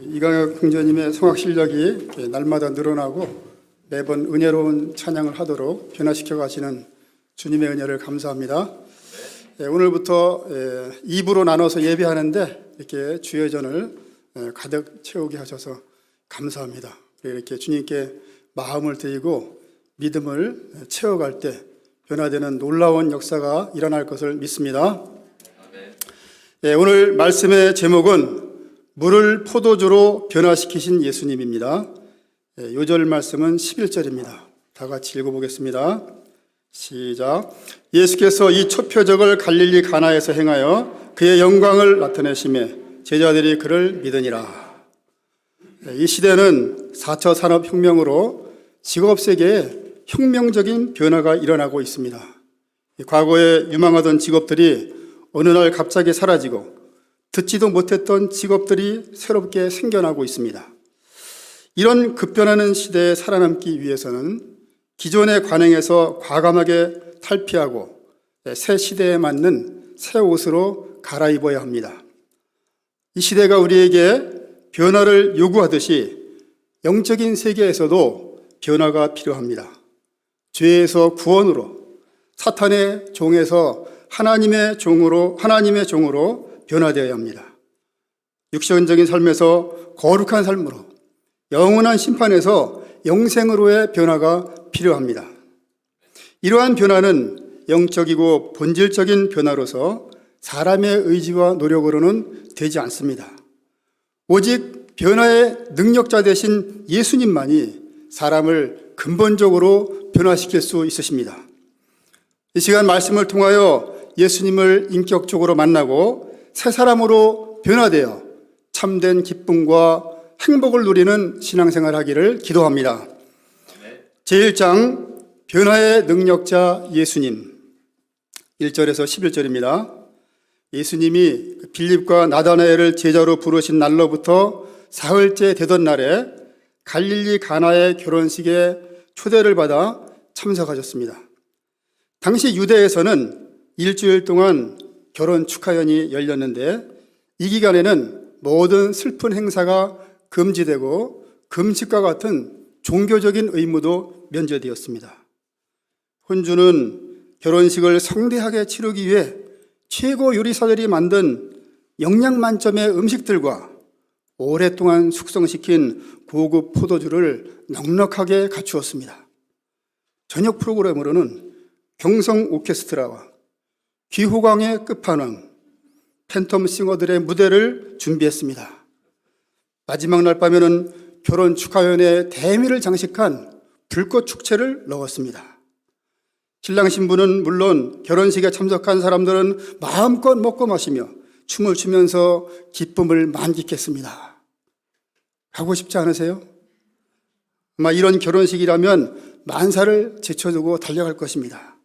이강혁 형제님의 성악 실력이 날마다 늘어나고 매번 은혜로운 찬양을 하도록 변화시켜 가시는 주님의 은혜를 감사합니다. 오늘부터 2부로 나눠서 예배하는데 이렇게 주여전을 가득 채우게 하셔서 감사합니다. 이렇게 주님께 마음을 드리고 믿음을 채워갈 때 변화되는 놀라운 역사가 일어날 것을 믿습니다. 오늘 말씀의 제목은 물을 포도주로 변화시키신 예수님입니다. 요절 말씀은 11절입니다. 다 같이 읽어보겠습니다. 시작. 예수께서 이 초표적을 갈릴리 가나에서 행하여 그의 영광을 나타내시매 제자들이 그를 믿으니라. 이 시대는 4차 산업혁명으로 직업세계에 혁명적인 변화가 일어나고 있습니다. 과거에 유망하던 직업들이 어느 날 갑자기 사라지고 듣지도 못했던 직업들이 새롭게 생겨나고 있습니다. 이런 급변하는 시대에 살아남기 위해서는 기존의 관행에서 과감하게 탈피하고 새 시대에 맞는 새 옷으로 갈아입어야 합니다. 이 시대가 우리에게 변화를 요구하듯이 영적인 세계에서도 변화가 필요합니다. 죄에서 구원으로, 사탄의 종에서 하나님의 종으로 변화되어야 합니다. 육신적인 삶에서 거룩한 삶으로, 영원한 심판에서 영생으로의 변화가 필요합니다. 이러한 변화는 영적이고 본질적인 변화로서 사람의 의지와 노력으로는 되지 않습니다. 오직 변화의 능력자 되신 예수님만이 사람을 근본적으로 변화시킬 수 있으십니다. 이 시간 말씀을 통하여 예수님을 인격적으로 만나고 새 사람으로 변화되어 참된 기쁨과 행복을 누리는 신앙생활 하기를 기도합니다. 제1장 변화의 능력자 예수님 1절에서 11절입니다. 예수님이 빌립과 나다나엘을 제자로 부르신 날로부터 사흘째 되던 날에 갈릴리 가나의 결혼식에 초대를 받아 참석하셨습니다. 당시 유대에서는 일주일 동안 결혼 축하연이 열렸는데 이 기간에는 모든 슬픈 행사가 금지되고 금식과 같은 종교적인 의무도 면제되었습니다. 혼주는 결혼식을 성대하게 치르기 위해 최고 요리사들이 만든 영양 만점의 음식들과 오랫동안 숙성시킨 고급 포도주를 넉넉하게 갖추었습니다. 저녁 프로그램으로는 경성 오케스트라와 귀호강의 끝판왕, 팬텀 싱어들의 무대를 준비했습니다. 마지막 날 밤에는 결혼 축하연의 대미를 장식한 불꽃 축제를 넣었습니다. 신랑 신부는 물론 결혼식에 참석한 사람들은 마음껏 먹고 마시며 춤을 추면서 기쁨을 만끽했습니다. 가고 싶지 않으세요? 아마 이런 결혼식이라면 만사를 제쳐두고 달려갈 것입니다.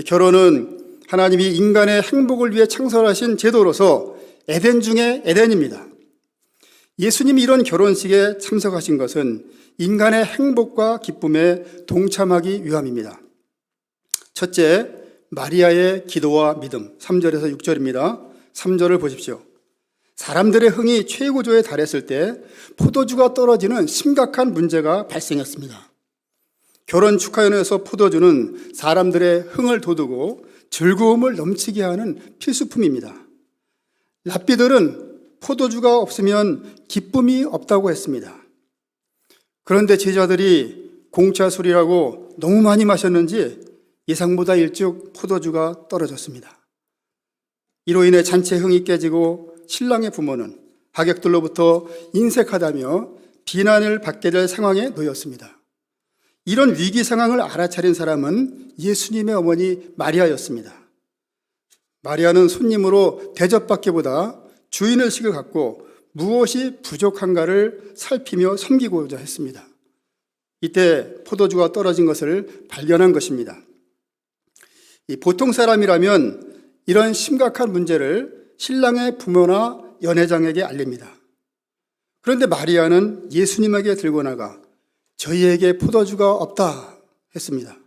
결혼은 하나님이 인간의 행복을 위해 창설하신 제도로서 에덴 중에 에덴입니다. 예수님이 이런 결혼식에 참석하신 것은 인간의 행복과 기쁨에 동참하기 위함입니다. 첫째, 마리아의 기도와 믿음 3절에서 6절입니다. 3절을 보십시오. 사람들의 흥이 최고조에 달했을 때 포도주가 떨어지는 심각한 문제가 발생했습니다. 결혼 축하연에서 포도주는 사람들의 흥을 돋우고 즐거움을 넘치게 하는 필수품입니다. 랍비들은 포도주가 없으면 기쁨이 없다고 했습니다. 그런데 제자들이 공짜 술이라고 너무 많이 마셨는지 예상보다 일찍 포도주가 떨어졌습니다. 이로 인해 잔치 흥이 깨지고 신랑의 부모는 하객들로부터 인색하다며 비난을 받게 될 상황에 놓였습니다. 이런 위기 상황을 알아차린 사람은 예수님의 어머니 마리아였습니다. 마리아는 손님으로 대접받기보다 주인의식을 갖고 무엇이 부족한가를 살피며 섬기고자 했습니다. 이때 포도주가 떨어진 것을 발견한 것입니다. 보통 사람이라면 이런 심각한 문제를 신랑의 부모나 연회장에게 알립니다. 그런데 마리아는 예수님에게 들고 나가 저희에게 포도주가 없다 했습니다.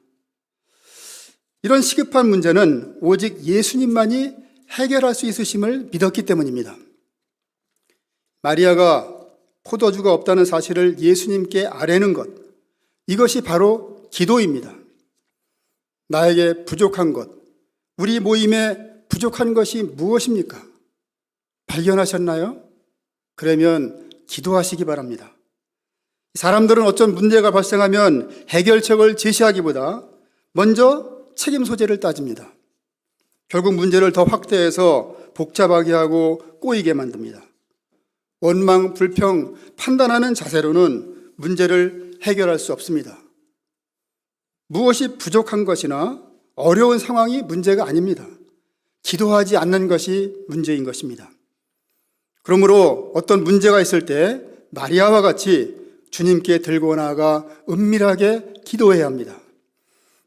이런 시급한 문제는 오직 예수님만이 해결할 수 있으심을 믿었기 때문입니다. 마리아가 포도주가 없다는 사실을 예수님께 아뢰는 것, 이것이 바로 기도입니다. 나에게 부족한 것, 우리 모임에 부족한 것이 무엇입니까? 발견하셨나요? 그러면 기도하시기 바랍니다. 사람들은 어떤 문제가 발생하면 해결책을 제시하기보다 먼저 책임 소재를 따집니다. 결국 문제를 더 확대해서 복잡하게 하고 꼬이게 만듭니다. 원망, 불평, 판단하는 자세로는 문제를 해결할 수 없습니다. 무엇이 부족한 것이나 어려운 상황이 문제가 아닙니다. 기도하지 않는 것이 문제인 것입니다. 그러므로 어떤 문제가 있을 때 마리아와 같이 주님께 들고 나아가 은밀하게 기도해야 합니다.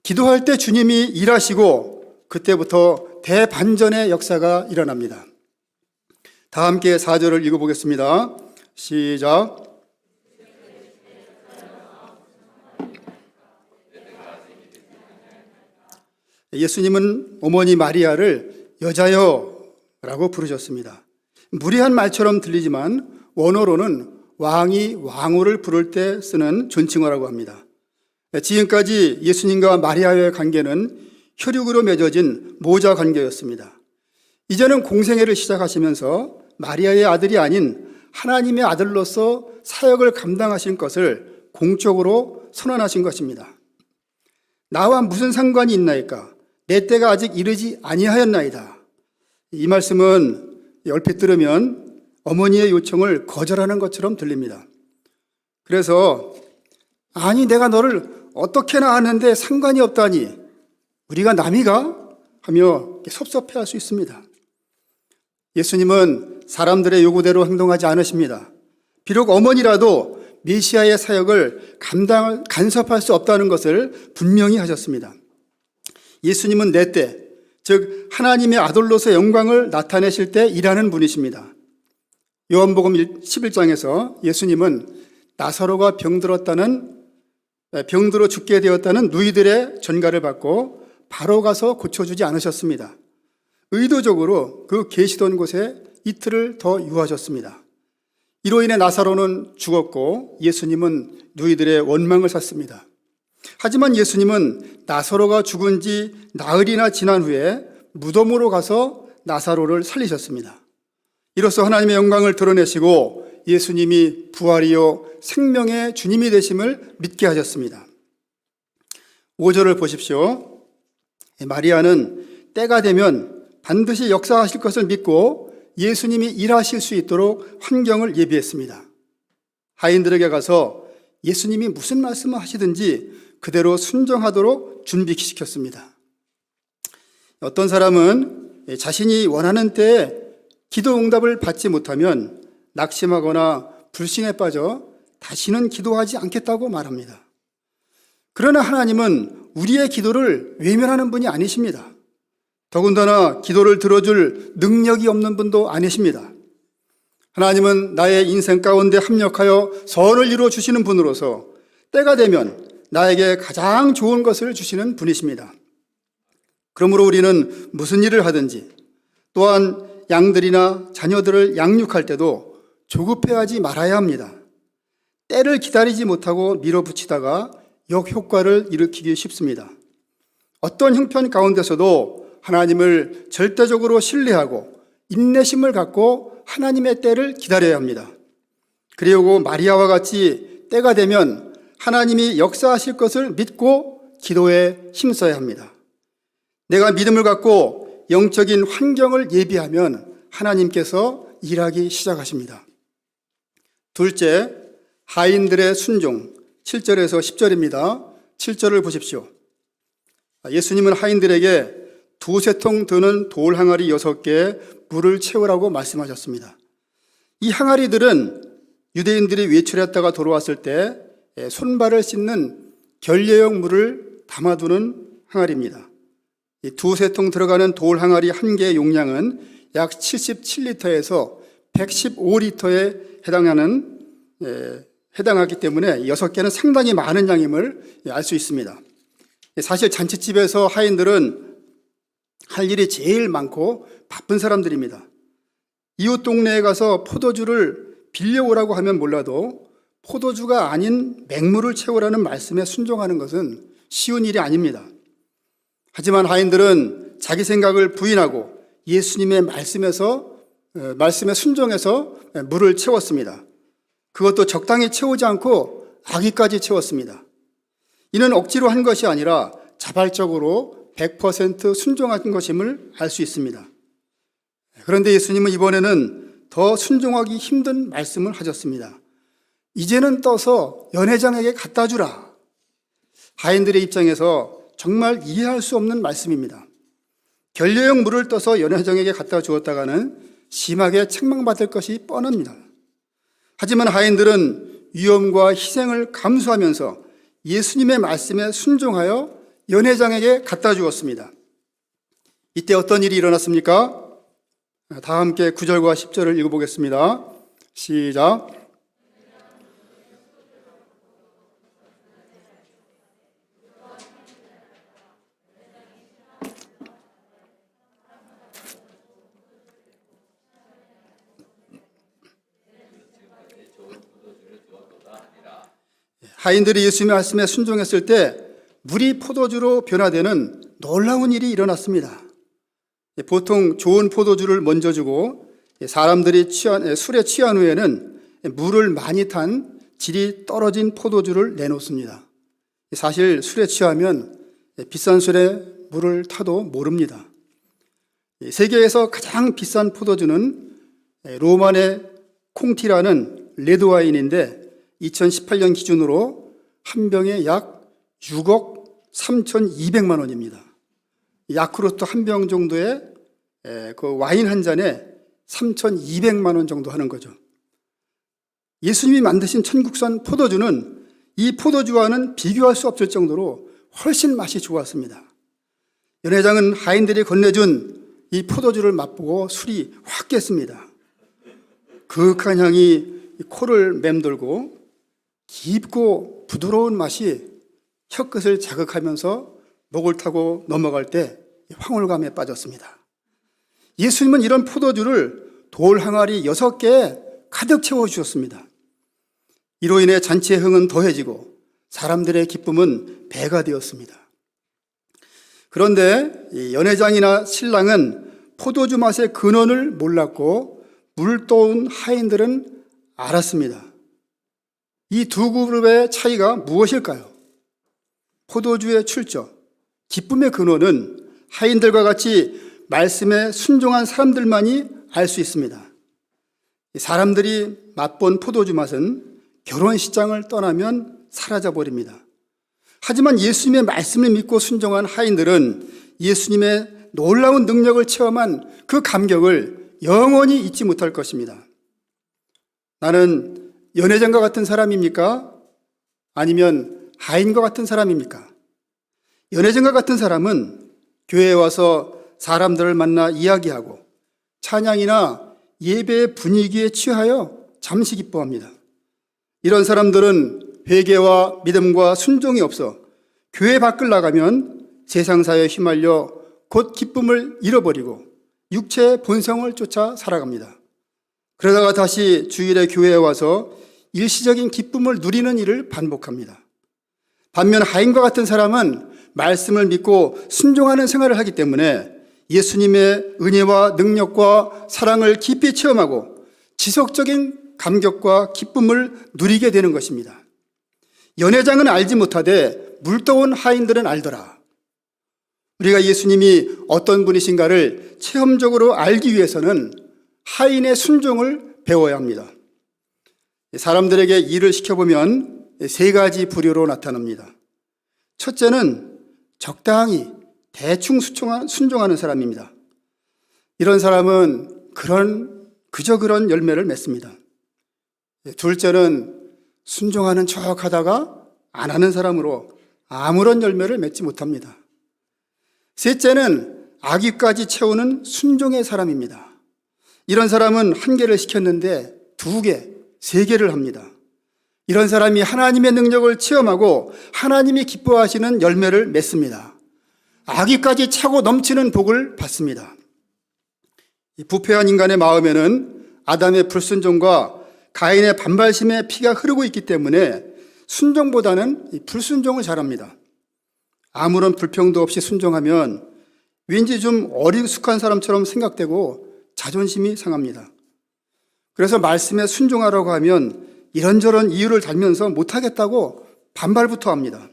기도할 때 주님이 일하시고 그때부터 대반전의 역사가 일어납니다. 다 함께 4절을 읽어보겠습니다. 시작. 예수님은 어머니 마리아를 여자여 라고 부르셨습니다. 무례한 말처럼 들리지만 원어로는 왕이 왕후를 부를 때 쓰는 존칭어라고 합니다. 지금까지 예수님과 마리아의 관계는 혈육으로 맺어진 모자 관계였습니다. 이제는 공생애를 시작하시면서 마리아의 아들이 아닌 하나님의 아들로서 사역을 감당하신 것을 공적으로 선언하신 것입니다. 나와 무슨 상관이 있나이까? 내 때가 아직 이르지 아니하였나이다. 이 말씀은 얼핏 들으면 어머니의 요청을 거절하는 것처럼 들립니다. 그래서 아니 내가 너를 어떻게나 아는데 상관이 없다니 우리가 남이가? 하며 섭섭해할 수 있습니다. 예수님은 사람들의 요구대로 행동하지 않으십니다. 비록 어머니라도 메시아의 사역을 간섭할 수 없다는 것을 분명히 하셨습니다. 예수님은 내 때, 즉 하나님의 아들로서 영광을 나타내실 때 일하는 분이십니다. 요한복음 11장에서 예수님은 나사로가 병들어 죽게 되었다는 누이들의 전가를 받고 바로 가서 고쳐주지 않으셨습니다. 의도적으로 그 계시던 곳에 이틀을 더 유하셨습니다. 이로 인해 나사로는 죽었고 예수님은 누이들의 원망을 샀습니다. 하지만 예수님은 나사로가 죽은 지 나흘이나 지난 후에 무덤으로 가서 나사로를 살리셨습니다. 이로써 하나님의 영광을 드러내시고 예수님이 부활이요 생명의 주님이 되심을 믿게 하셨습니다. 5절을 보십시오. 마리아는 때가 되면 반드시 역사하실 것을 믿고 예수님이 일하실 수 있도록 환경을 예비했습니다. 하인들에게 가서 예수님이 무슨 말씀을 하시든지 그대로 순종하도록 준비시켰습니다. 어떤 사람은 자신이 원하는 때에 기도 응답을 받지 못하면 낙심하거나 불신에 빠져 다시는 기도하지 않겠다고 말합니다. 그러나 하나님은 우리의 기도를 외면하는 분이 아니십니다. 더군다나 기도를 들어줄 능력이 없는 분도 아니십니다. 하나님은 나의 인생 가운데 합력하여 선을 이루어 주시는 분으로서 때가 되면 나에게 가장 좋은 것을 주시는 분이십니다. 그러므로 우리는 무슨 일을 하든지 또한 양들이나 자녀들을 양육할 때도 조급해하지 말아야 합니다. 때를 기다리지 못하고 밀어붙이다가 역효과를 일으키기 쉽습니다. 어떤 형편 가운데서도 하나님을 절대적으로 신뢰하고 인내심을 갖고 하나님의 때를 기다려야 합니다. 그리고 마리아와 같이 때가 되면 하나님이 역사하실 것을 믿고 기도에 힘써야 합니다. 내가 믿음을 갖고 영적인 환경을 예비하면 하나님께서 일하기 시작하십니다. 둘째, 하인들의 순종, 7절에서 10절입니다. 7절을 보십시오. 예수님은 하인들에게 2-3통 드는 돌 항아리 6개 물을 채우라고 말씀하셨습니다. 이 항아리들은 유대인들이 외출했다가 돌아왔을 때 손발을 씻는 결례용 물을 담아두는 항아리입니다. 이 2-3통 들어가는 돌 항아리 한 개의 용량은 약 77리터에서 115리터에 해당하기 때문에 6개는 상당히 많은 양임을 알 수 있습니다. 사실 잔치집에서 하인들은 할 일이 제일 많고 바쁜 사람들입니다. 이웃 동네에 가서 포도주를 빌려오라고 하면 몰라도 포도주가 아닌 맹물을 채우라는 말씀에 순종하는 것은 쉬운 일이 아닙니다. 하지만 하인들은 자기 생각을 부인하고 예수님의 말씀에 순종해서 물을 채웠습니다. 그것도 적당히 채우지 않고 아기까지 채웠습니다. 이는 억지로 한 것이 아니라 자발적으로 100% 순종한 것임을 알 수 있습니다. 그런데 예수님은 이번에는 더 순종하기 힘든 말씀을 하셨습니다. 이제는 떠서 연회장에게 갖다 주라. 하인들의 입장에서 정말 이해할 수 없는 말씀입니다. 결례형 물을 떠서 연회장에게 갖다 주었다가는 심하게 책망받을 것이 뻔합니다. 하지만 하인들은 위험과 희생을 감수하면서 예수님의 말씀에 순종하여 연회장에게 갖다 주었습니다. 이때 어떤 일이 일어났습니까? 다 함께 9절과 10절을 읽어보겠습니다. 시작. 하인들이 예수님의 말씀에 순종했을 때 물이 포도주로 변화되는 놀라운 일이 일어났습니다. 보통 좋은 포도주를 먼저 주고 사람들이 술에 취한 후에는 물을 많이 탄 질이 떨어진 포도주를 내놓습니다. 사실 술에 취하면 비싼 술에 물을 타도 모릅니다. 세계에서 가장 비싼 포도주는 로만의 콩티라는 레드와인인데 2018년 기준으로 한 병에 약 6억 3,200만 원입니다. 야쿠르트 한 병 정도의 그 와인 한 잔에 3,200만 원 정도 하는 거죠. 예수님이 만드신 천국산 포도주는 이 포도주와는 비교할 수 없을 정도로 훨씬 맛이 좋았습니다. 연회장은 하인들이 건네준 이 포도주를 맛보고 술이 확 깼습니다. 그윽한 향이 코를 맴돌고 깊고 부드러운 맛이 혀끝을 자극하면서 목을 타고 넘어갈 때 황홀감에 빠졌습니다. 예수님은 이런 포도주를 돌 항아리 6개에 가득 채워주셨습니다. 이로 인해 잔치의 흥은 더해지고 사람들의 기쁨은 배가 되었습니다. 그런데 연회장이나 신랑은 포도주 맛의 근원을 몰랐고 물 떠온 하인들은 알았습니다. 이 두 그룹의 차이가 무엇일까요? 포도주의 출처, 기쁨의 근원은 하인들과 같이 말씀에 순종한 사람들만이 알 수 있습니다. 사람들이 맛본 포도주 맛은 결혼식장을 떠나면 사라져버립니다. 하지만 예수님의 말씀을 믿고 순종한 하인들은 예수님의 놀라운 능력을 체험한 그 감격을 영원히 잊지 못할 것입니다. 나는 연회장과 같은 사람입니까? 아니면 하인과 같은 사람입니까? 연회장과 같은 사람은 교회에 와서 사람들을 만나 이야기하고 찬양이나 예배의 분위기에 취하여 잠시 기뻐합니다. 이런 사람들은 회개와 믿음과 순종이 없어 교회 밖을 나가면 세상사에 휘말려 곧 기쁨을 잃어버리고 육체의 본성을 쫓아 살아갑니다. 그러다가 다시 주일에 교회에 와서 일시적인 기쁨을 누리는 일을 반복합니다. 반면 하인과 같은 사람은 말씀을 믿고 순종하는 생활을 하기 때문에 예수님의 은혜와 능력과 사랑을 깊이 체험하고 지속적인 감격과 기쁨을 누리게 되는 것입니다. 연회장은 알지 못하되 물떠온 하인들은 알더라. 우리가 예수님이 어떤 분이신가를 체험적으로 알기 위해서는 하인의 순종을 배워야 합니다. 사람들에게 일을 시켜보면 3가지 부류로 나타납니다. 첫째는 적당히 대충 순종하는 사람입니다. 이런 사람은 그저 그런 열매를 맺습니다. 둘째는 순종하는 척 하다가 안 하는 사람으로 아무런 열매를 맺지 못합니다. 셋째는 악귀까지 채우는 순종의 사람입니다. 이런 사람은 1개를 시켰는데 2개, 3개를 합니다. 이런 사람이 하나님의 능력을 체험하고 하나님이 기뻐하시는 열매를 맺습니다. 악귀까지 차고 넘치는 복을 받습니다. 이 부패한 인간의 마음에는 아담의 불순종과 가인의 반발심에 피가 흐르고 있기 때문에 순종보다는 이 불순종을 잘합니다. 아무런 불평도 없이 순종하면 왠지 좀 어리숙한 사람처럼 생각되고 자존심이 상합니다. 그래서 말씀에 순종하라고 하면 이런저런 이유를 달면서 못하겠다고 반발부터 합니다.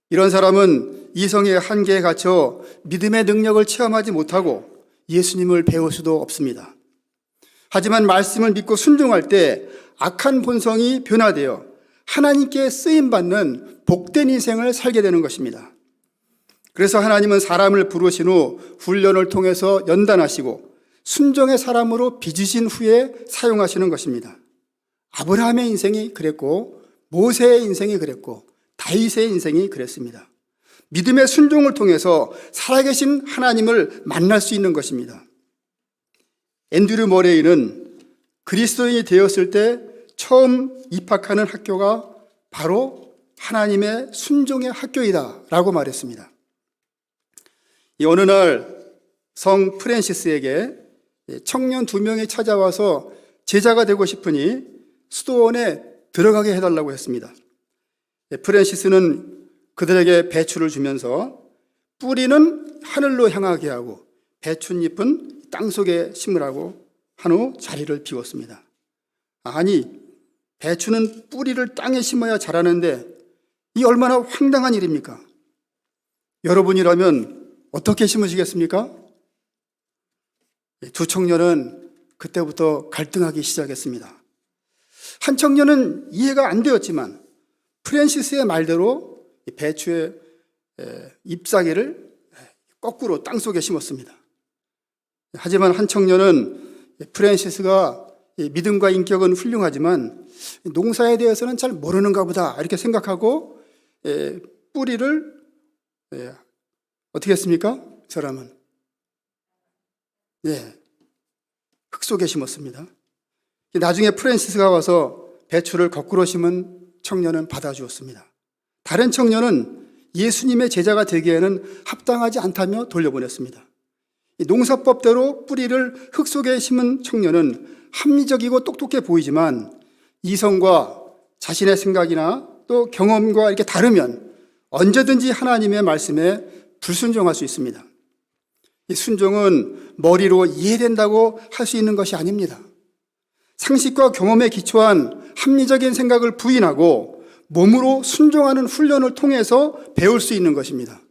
이런 사람은 이성의 한계에 갇혀 믿음의 능력을 체험하지 못하고 예수님을 배울 수도 없습니다. 하지만 말씀을 믿고 순종할 때 악한 본성이 변화되어 하나님께 쓰임받는 복된 인생을 살게 되는 것입니다. 그래서 하나님은 사람을 부르신 후 훈련을 통해서 연단하시고 순종의 사람으로 빚으신 후에 사용하시는 것입니다. 아브라함의 인생이 그랬고 모세의 인생이 그랬고 다윗의 인생이 그랬습니다. 믿음의 순종을 통해서 살아계신 하나님을 만날 수 있는 것입니다. 앤드류 머레이는 그리스도인이 되었을 때 처음 입학하는 학교가 바로 하나님의 순종의 학교이다 라고 말했습니다. 어느 날 성 프랜시스에게 청년 2명이 찾아와서 제자가 되고 싶으니 수도원에 들어가게 해달라고 했습니다. 프랜시스는 그들에게 배추를 주면서 뿌리는 하늘로 향하게 하고 배춧잎은 땅속에 심으라고 한 후 자리를 비웠습니다. 아니, 배추는 뿌리를 땅에 심어야 자라는데 이 얼마나 황당한 일입니까? 여러분이라면 어떻게 심으시겠습니까? 두 청년은 그때부터 갈등하기 시작했습니다. 한 청년은 이해가 안 되었지만 프랜시스의 말대로 배추의 잎사귀를 거꾸로 땅속에 심었습니다. 하지만 한 청년은 프랜시스가 믿음과 인격은 훌륭하지만 농사에 대해서는 잘 모르는가 보다 이렇게 생각하고 뿌리를 어떻게 했습니까? 그 사람은 흙 속에 심었습니다. 나중에 프랜시스가 와서 배추를 거꾸로 심은 청년은 받아주었습니다. 다른 청년은 예수님의 제자가 되기에는 합당하지 않다며 돌려보냈습니다. 농사법대로 뿌리를 흙 속에 심은 청년은 합리적이고 똑똑해 보이지만 이성과 자신의 생각이나 또 경험과 이렇게 다르면 언제든지 하나님의 말씀에 불순종할 수 있습니다. 이 순종은 머리로 이해된다고 할 수 있는 것이 아닙니다. 상식과 경험에 기초한 합리적인 생각을 부인하고 몸으로 순종하는 훈련을 통해서 배울 수 있는 것입니다.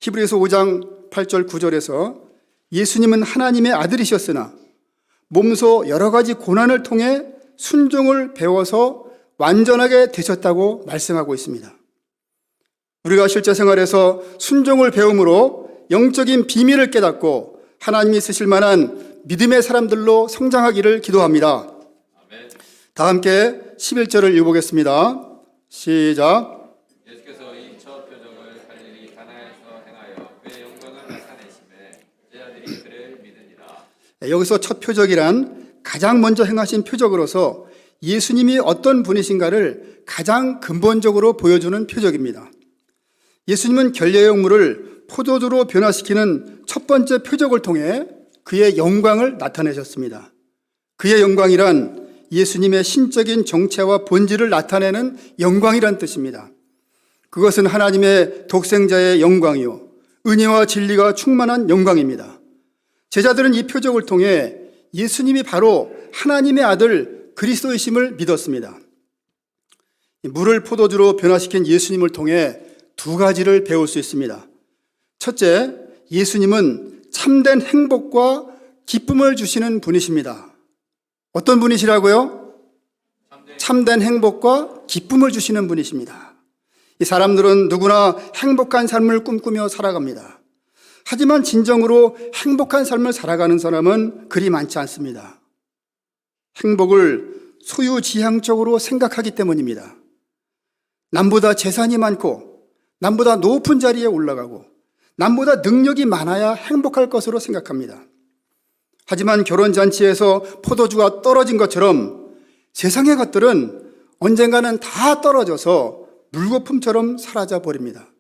히브리서 5장 8절 9절에서 예수님은 하나님의 아들이셨으나 몸소 여러 가지 고난을 통해 순종을 배워서 완전하게 되셨다고 말씀하고 있습니다. 우리가 실제 생활에서 순종을 배움으로 영적인 비밀을 깨닫고 하나님이 쓰실 만한 믿음의 사람들로 성장하기를 기도합니다. 다 함께 11절을 읽어보겠습니다. 시작. 예수께서 이 첫 표적을 갈릴리 가나에서 행하여 그의 영광을 나타내심에 제자들이 그를 믿으니라. 여기서 첫 표적이란 가장 먼저 행하신 표적으로서 예수님이 어떤 분이신가를 가장 근본적으로 보여주는 표적입니다. 예수님은 결례의 물을 포도주로 변화시키는 첫 번째 표적을 통해 그의 영광을 나타내셨습니다. 그의 영광이란 예수님의 신적인 정체와 본질을 나타내는 영광이란 뜻입니다. 그것은 하나님의 독생자의 영광이요 은혜와 진리가 충만한 영광입니다. 제자들은 이 표적을 통해 예수님이 바로 하나님의 아들 그리스도이심을 믿었습니다. 물을 포도주로 변화시킨 예수님을 통해 두 가지를 배울 수 있습니다. 첫째, 예수님은 참된 행복과 기쁨을 주시는 분이십니다. 어떤 분이시라고요? 참된 행복과 기쁨을 주시는 분이십니다. 이 사람들은 누구나 행복한 삶을 꿈꾸며 살아갑니다. 하지만 진정으로 행복한 삶을 살아가는 사람은 그리 많지 않습니다. 행복을 소유지향적으로 생각하기 때문입니다. 남보다 재산이 많고 남보다 높은 자리에 올라가고 남보다 능력이 많아야 행복할 것으로 생각합니다. 하지만 결혼잔치에서 포도주가 떨어진 것처럼 세상의 것들은 언젠가는 다 떨어져서 물거품처럼 사라져 버립니다.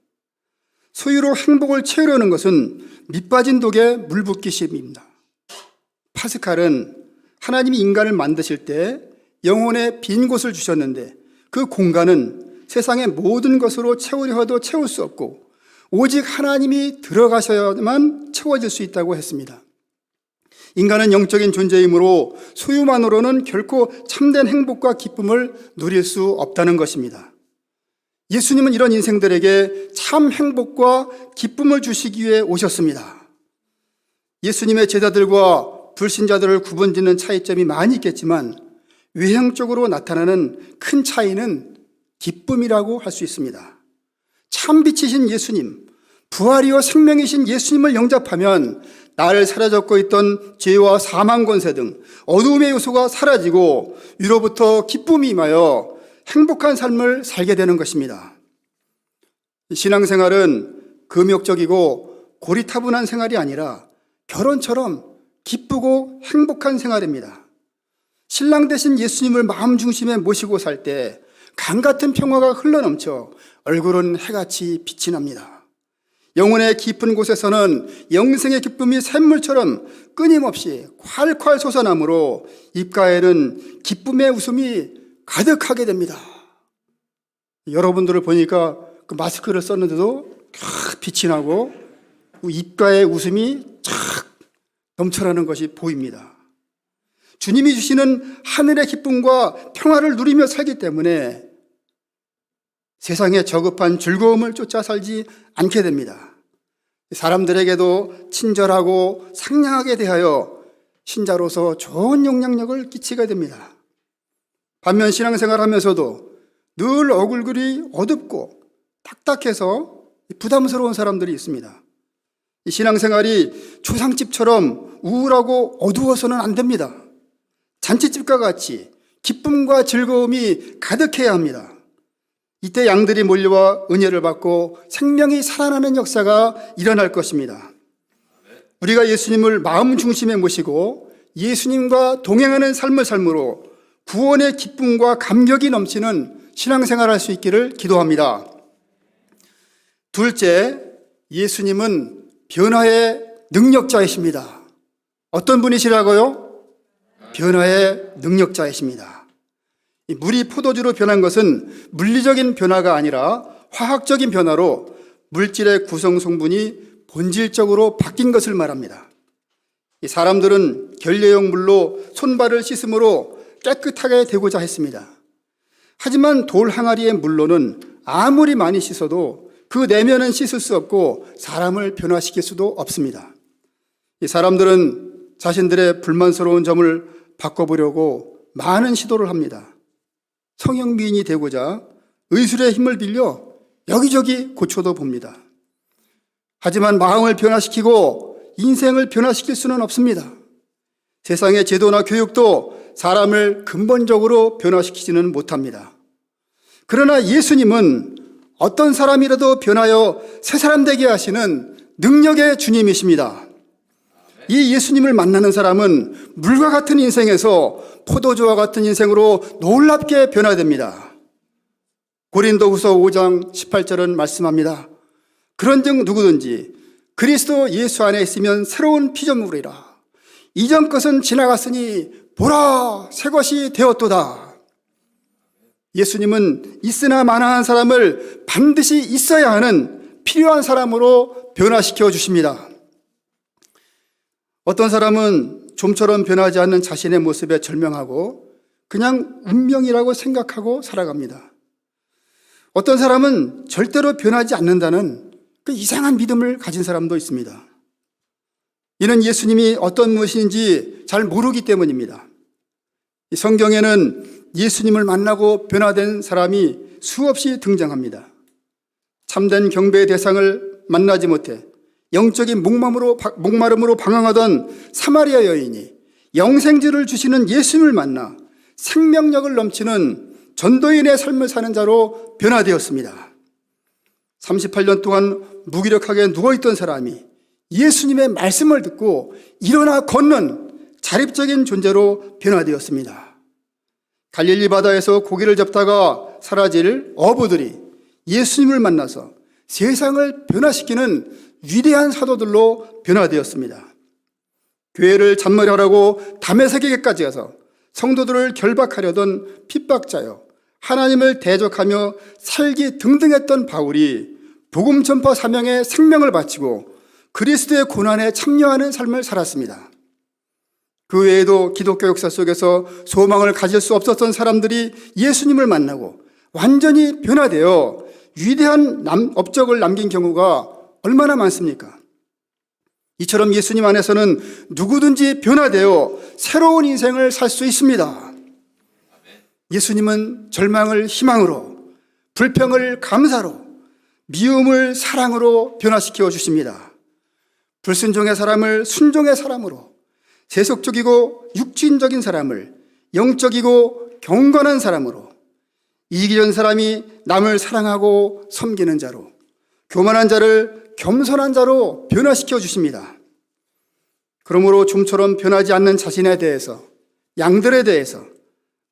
소유로 행복을 채우려는 것은 밑 빠진 독에 물 붓기심입니다. 파스칼은 하나님이 인간을 만드실 때 영혼의 빈 곳을 주셨는데 그 공간은 세상의 모든 것으로 채우려 해도 채울 수 없고 오직 하나님이 들어가셔야만 채워질 수 있다고 했습니다. 인간은 영적인 존재이므로 소유만으로는 결코 참된 행복과 기쁨을 누릴 수 없다는 것입니다. 예수님은 이런 인생들에게 참 행복과 기쁨을 주시기 위해 오셨습니다. 예수님의 제자들과 불신자들을 구분짓는 차이점이 많이 있겠지만 외형적으로 나타나는 큰 차이는 기쁨이라고 할 수 있습니다. 참 빛이신 예수님, 부활이요 생명이신 예수님을 영접하면 나를 사로잡고 있던 죄와 사망 권세 등 어두움의 요소가 사라지고 위로부터 기쁨이 임하여 행복한 삶을 살게 되는 것입니다. 신앙생활은 금욕적이고 고리타분한 생활이 아니라 결혼처럼 기쁘고 행복한 생활입니다. 신랑 되신 예수님을 마음 중심에 모시고 살 때 강같은 평화가 흘러넘쳐 얼굴은 해같이 빛이 납니다. 영혼의 깊은 곳에서는 영생의 기쁨이 샘물처럼 끊임없이 콸콸 솟아나므로 입가에는 기쁨의 웃음이 가득하게 됩니다. 여러분들을 보니까 그 마스크를 썼는데도 빛이 나고 입가에 웃음이 쫙 넘쳐나는 것이 보입니다. 주님이 주시는 하늘의 기쁨과 평화를 누리며 살기 때문에 세상에 저급한 즐거움을 쫓아 살지 않게 됩니다. 사람들에게도 친절하고 상냥하게 대하여 신자로서 좋은 영향력을 끼치게 됩니다. 반면 신앙생활 하면서도 늘 얼굴이 어둡고 딱딱해서 부담스러운 사람들이 있습니다. 이 신앙생활이 초상집처럼 우울하고 어두워서는 안 됩니다. 잔치집과 같이 기쁨과 즐거움이 가득해야 합니다. 이때 양들이 몰려와 은혜를 받고 생명이 살아나는 역사가 일어날 것입니다. 우리가 예수님을 마음 중심에 모시고 예수님과 동행하는 삶을 삶으로 구원의 기쁨과 감격이 넘치는 신앙생활을 할 수 있기를 기도합니다. 둘째, 예수님은 변화의 능력자이십니다. 어떤 분이시라고요? 변화의 능력자이십니다. 물이 포도주로 변한 것은 물리적인 변화가 아니라 화학적인 변화로 물질의 구성 성분이 본질적으로 바뀐 것을 말합니다. 사람들은 결례용 물로 손발을 씻음으로 깨끗하게 되고자 했습니다. 하지만 돌 항아리의 물로는 아무리 많이 씻어도 그 내면은 씻을 수 없고 사람을 변화시킬 수도 없습니다. 이 사람들은 자신들의 불만스러운 점을 바꿔보려고 많은 시도를 합니다. 성형미인이 되고자 의술의 힘을 빌려 여기저기 고쳐도 봅니다. 하지만 마음을 변화시키고 인생을 변화시킬 수는 없습니다. 세상의 제도나 교육도 사람을 근본적으로 변화시키지는 못합니다. 그러나 예수님은 어떤 사람이라도 변하여 새 사람 되게 하시는 능력의 주님이십니다. 이 예수님을 만나는 사람은 물과 같은 인생에서 포도주와 같은 인생으로 놀랍게 변화됩니다. 고린도후서 5장 18절은 말씀합니다. 그런즉 누구든지 그리스도 예수 안에 있으면 새로운 피조물이라. 이전 것은 지나갔으니 보라 새 것이 되었도다. 예수님은 있으나 마나한 사람을 반드시 있어야 하는 필요한 사람으로 변화시켜 주십니다. 어떤 사람은 좀처럼 변하지 않는 자신의 모습에 절명하고 그냥 운명이라고 생각하고 살아갑니다. 어떤 사람은 절대로 변하지 않는다는 그 이상한 믿음을 가진 사람도 있습니다. 이는 예수님이 어떤 무엇인지 잘 모르기 때문입니다. 이 성경에는 예수님을 만나고 변화된 사람이 수없이 등장합니다. 참된 경배의 대상을 만나지 못해 영적인 목마름으로 방황하던 사마리아 여인이 영생지를 주시는 예수님을 만나 생명력을 넘치는 전도인의 삶을 사는 자로 변화되었습니다. 38년 동안 무기력하게 누워있던 사람이 예수님의 말씀을 듣고 일어나 걷는 자립적인 존재로 변화되었습니다. 갈릴리 바다에서 고기를 잡다가 사라질 어부들이 예수님을 만나서 세상을 변화시키는 위대한 사도들로 변화되었습니다. 교회를 잔머리하라고 다메섹에게까지 가서 성도들을 결박하려던 핍박자요, 하나님을 대적하며 살기 등등했던 바울이 복음 전파 사명에 생명을 바치고 그리스도의 고난에 참여하는 삶을 살았습니다. 그 외에도 기독교 역사 속에서 소망을 가질 수 없었던 사람들이 예수님을 만나고 완전히 변화되어 위대한 업적을 남긴 경우가 얼마나 많습니까? 이처럼 예수님 안에서는 누구든지 변화되어 새로운 인생을 살 수 있습니다. 예수님은 절망을 희망으로, 불평을 감사로, 미움을 사랑으로 변화시켜 주십니다. 불순종의 사람을 순종의 사람으로, 세속적이고 육신적인 사람을 영적이고 경건한 사람으로, 이기적인 사람이 남을 사랑하고 섬기는 자로, 교만한 자를 겸손한 자로 변화시켜 주십니다. 그러므로 좀처럼 변하지 않는 자신에 대해서, 양들에 대해서,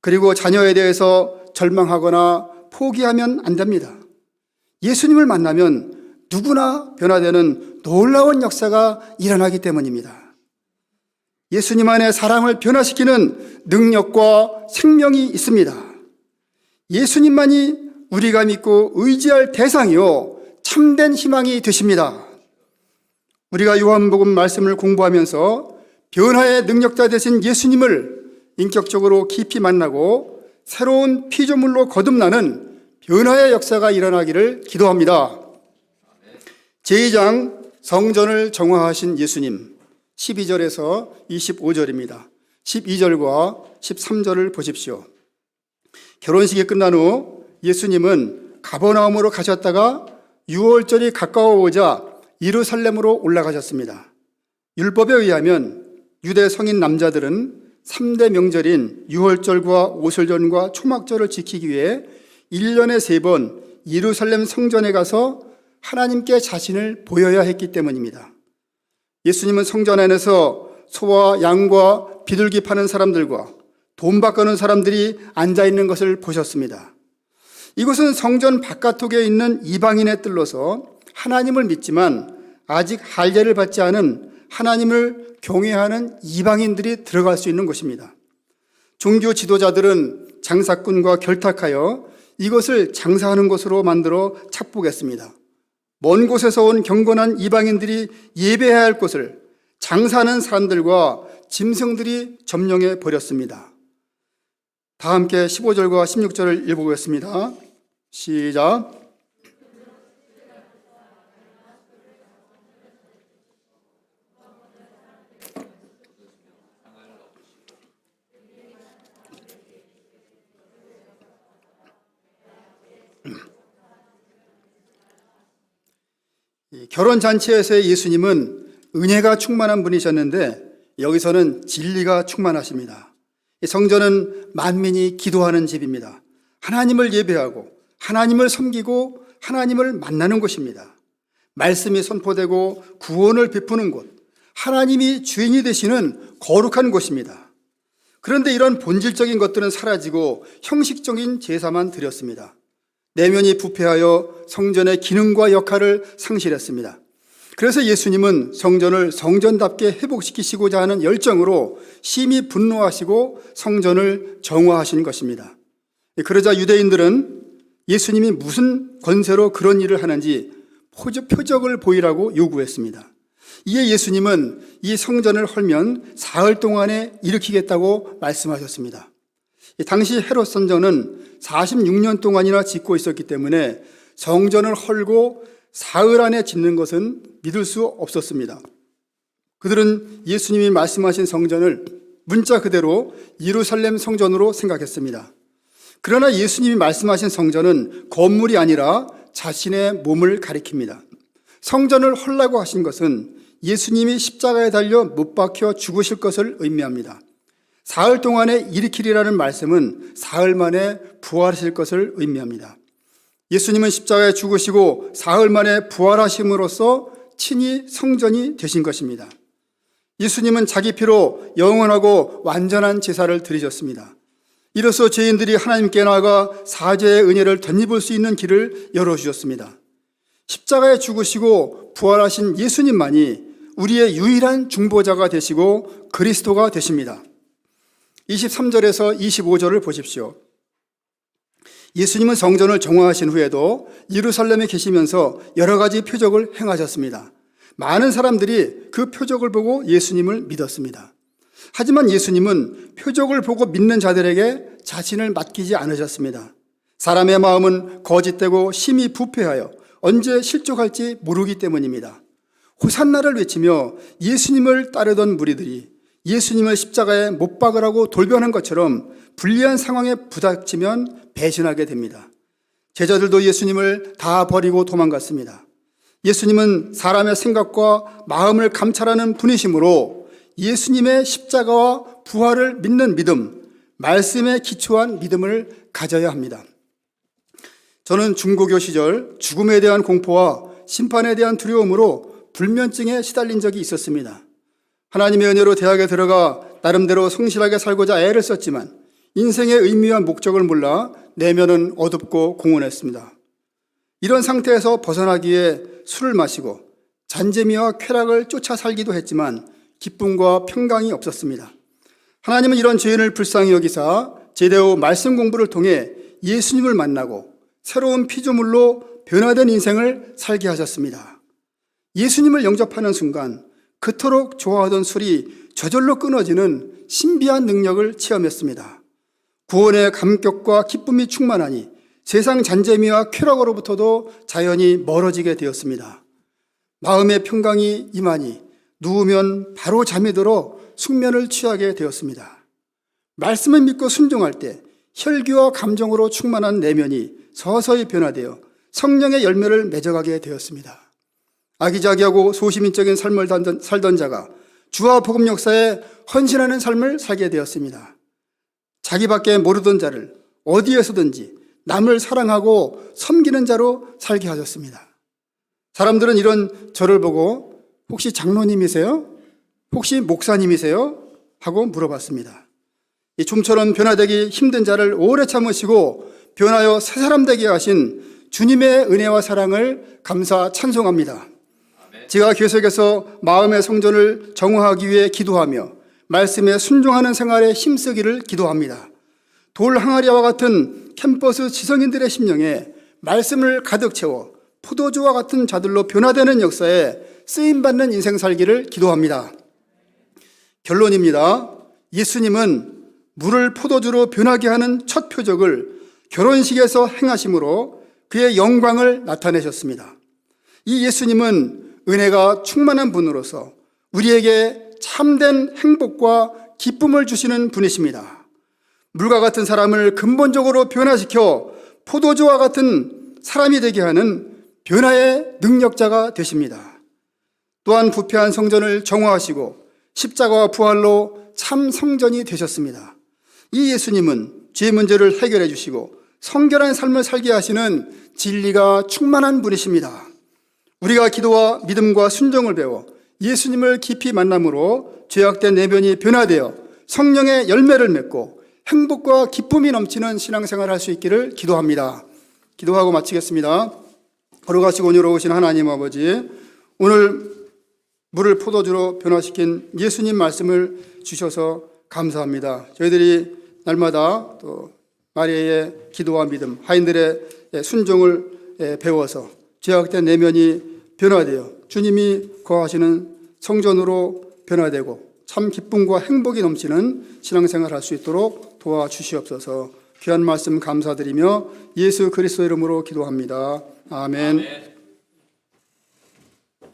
그리고 자녀에 대해서 절망하거나 포기하면 안 됩니다. 예수님을 만나면 누구나 변화되는 놀라운 역사가 일어나기 때문입니다. 예수님 안에 사랑을 변화시키는 능력과 생명이 있습니다. 예수님만이 우리가 믿고 의지할 대상이요 참된 희망이 되십니다. 우리가 요한복음 말씀을 공부하면서 변화의 능력자 되신 예수님을 인격적으로 깊이 만나고 새로운 피조물로 거듭나는 변화의 역사가 일어나기를 기도합니다. 제2장 성전을 정화하신 예수님, 12절에서 25절입니다. 12절과 13절을 보십시오. 결혼식이 끝난 후 예수님은 가버나움으로 가셨다가 유월절이 가까워오자 예루살렘으로 올라가셨습니다. 율법에 의하면 유대 성인 남자들은 3대 명절인 유월절과 오솔절과 초막절을 지키기 위해 1년에 3번 예루살렘 성전에 가서 하나님께 자신을 보여야 했기 때문입니다. 예수님은 성전 안에서 소와 양과 비둘기 파는 사람들과 돈 바꾸는 사람들이 앉아있는 것을 보셨습니다. 이곳은 성전 바깥쪽에 있는 이방인의 뜰로서 하나님을 믿지만 아직 할례를 받지 않은 하나님을 경외하는 이방인들이 들어갈 수 있는 곳입니다. 종교 지도자들은 장사꾼과 결탁하여 이것을 장사하는 곳으로 만들어 착복했습니다. 먼 곳에서 온 경건한 이방인들이 예배해야 할 곳을 장사하는 사람들과 짐승들이 점령해 버렸습니다. 다 함께 15절과 16절을 읽어보겠습니다. 시작. 결혼잔치에서의 예수님은 은혜가 충만한 분이셨는데 여기서는 진리가 충만하십니다. 성전은 만민이 기도하는 집입니다. 하나님을 예배하고 하나님을 섬기고 하나님을 만나는 곳입니다. 말씀이 선포되고 구원을 베푸는 곳, 하나님이 주인이 되시는 거룩한 곳입니다. 그런데 이런 본질적인 것들은 사라지고 형식적인 제사만 드렸습니다. 내면이 부패하여 성전의 기능과 역할을 상실했습니다. 그래서 예수님은 성전을 성전답게 회복시키시고자 하는 열정으로 심히 분노하시고 성전을 정화하신 것입니다. 그러자 유대인들은 예수님이 무슨 권세로 그런 일을 하는지 표적을 보이라고 요구했습니다. 이에 예수님은 이 성전을 헐면 사흘 동안에 일으키겠다고 말씀하셨습니다. 당시 헤롯 선정은 46년 동안이나 짓고 있었기 때문에 성전을 헐고 사흘 안에 짓는 것은 믿을 수 없었습니다. 그들은 예수님이 말씀하신 성전을 문자 그대로 예루살렘 성전으로 생각했습니다. 그러나 예수님이 말씀하신 성전은 건물이 아니라 자신의 몸을 가리킵니다. 성전을 헐라고 하신 것은 예수님이 십자가에 달려 못 박혀 죽으실 것을 의미합니다. 사흘 동안에 일으키리라는 말씀은 사흘 만에 부활하실 것을 의미합니다. 예수님은 십자가에 죽으시고 사흘 만에 부활하심으로써 친히 성전이 되신 것입니다. 예수님은 자기 피로 영원하고 완전한 제사를 드리셨습니다. 이로써 죄인들이 하나님께 나아가 사죄의 은혜를 덧입을 수 있는 길을 열어주셨습니다. 십자가에 죽으시고 부활하신 예수님만이 우리의 유일한 중보자가 되시고 그리스도가 되십니다. 23절에서 25절을 보십시오. 예수님은 성전을 정화하신 후에도 예루살렘에 계시면서 여러 가지 표적을 행하셨습니다. 많은 사람들이 그 표적을 보고 예수님을 믿었습니다. 하지만 예수님은 표적을 보고 믿는 자들에게 자신을 맡기지 않으셨습니다. 사람의 마음은 거짓되고 심히 부패하여 언제 실족할지 모르기 때문입니다. 호산나를 외치며 예수님을 따르던 무리들이 예수님을 십자가에 못 박으라고 돌변한 것처럼 불리한 상황에 부닥치면 배신하게 됩니다. 제자들도 예수님을 다 버리고 도망갔습니다. 예수님은 사람의 생각과 마음을 감찰하는 분이시므로 예수님의 십자가와 부활을 믿는 믿음, 말씀에 기초한 믿음을 가져야 합니다. 저는 중고교 시절 죽음에 대한 공포와 심판에 대한 두려움으로 불면증에 시달린 적이 있었습니다. 하나님의 은혜로 대학에 들어가 나름대로 성실하게 살고자 애를 썼지만 인생의 의미와 목적을 몰라 내면은 어둡고 공허했습니다. 이런 상태에서 벗어나기 위해 술을 마시고 잔재미와 쾌락을 쫓아 살기도 했지만 기쁨과 평강이 없었습니다. 하나님은 이런 죄인을 불쌍히 여기사 제대 후 말씀 공부를 통해 예수님을 만나고 새로운 피조물로 변화된 인생을 살게 하셨습니다. 예수님을 영접하는 순간 그토록 좋아하던 술이 저절로 끊어지는 신비한 능력을 체험했습니다. 구원의 감격과 기쁨이 충만하니 세상 잔재미와 쾌락으로부터도 자연히 멀어지게 되었습니다. 마음의 평강이 임하니 누우면 바로 잠이 들어 숙면을 취하게 되었습니다. 말씀을 믿고 순종할 때 혈기와 감정으로 충만한 내면이 서서히 변화되어 성령의 열매를 맺어가게 되었습니다. 아기자기하고 소시민적인 삶을 살던 자가 주와 복음 역사에 헌신하는 삶을 살게 되었습니다. 자기밖에 모르던 자를 어디에서든지 남을 사랑하고 섬기는 자로 살게 하셨습니다. 사람들은 이런 저를 보고 혹시 장로님이세요? 혹시 목사님이세요? 하고 물어봤습니다. 이 좀처럼 변화되기 힘든 자를 오래 참으시고 변하여 새 사람 되게 하신 주님의 은혜와 사랑을 감사 찬송합니다. 제가 계속해서 마음의 성전을 정화하기 위해 기도하며 말씀에 순종하는 생활에 힘쓰기를 기도합니다. 돌 항아리와 같은 캠퍼스 지성인들의 심령에 말씀을 가득 채워 포도주와 같은 자들로 변화되는 역사에 쓰임받는 인생 살기를 기도합니다. 결론입니다. 예수님은 물을 포도주로 변하게 하는 첫 표적을 결혼식에서 행하심으로 그의 영광을 나타내셨습니다. 이 예수님은 은혜가 충만한 분으로서 우리에게 참된 행복과 기쁨을 주시는 분이십니다. 물과 같은 사람을 근본적으로 변화시켜 포도주와 같은 사람이 되게 하는 변화의 능력자가 되십니다. 또한 부패한 성전을 정화하시고 십자가와 부활로 참 성전이 되셨습니다. 이 예수님은 죄 문제를 해결해 주시고 성결한 삶을 살게 하시는 진리가 충만한 분이십니다. 우리가 기도와 믿음과 순종을 배워 예수님을 깊이 만남으로 죄악된 내면이 변화되어 성령의 열매를 맺고 행복과 기쁨이 넘치는 신앙생활을 할 수 있기를 기도합니다. 기도하고 마치겠습니다. 거룩하시고 온유로우신 하나님 아버지, 오늘 물을 포도주로 변화시킨 예수님 말씀을 주셔서 감사합니다. 저희들이 날마다 또 마리아의 기도와 믿음, 하인들의 순종을 배워서 죄악된 내면이 변화되어 주님이 거하시는 성전으로 변화되고 참 기쁨과 행복이 넘치는 신앙생활을 할 수 있도록 도와주시옵소서. 귀한 말씀 감사드리며 예수 그리스도 이름으로 기도합니다. 아멘.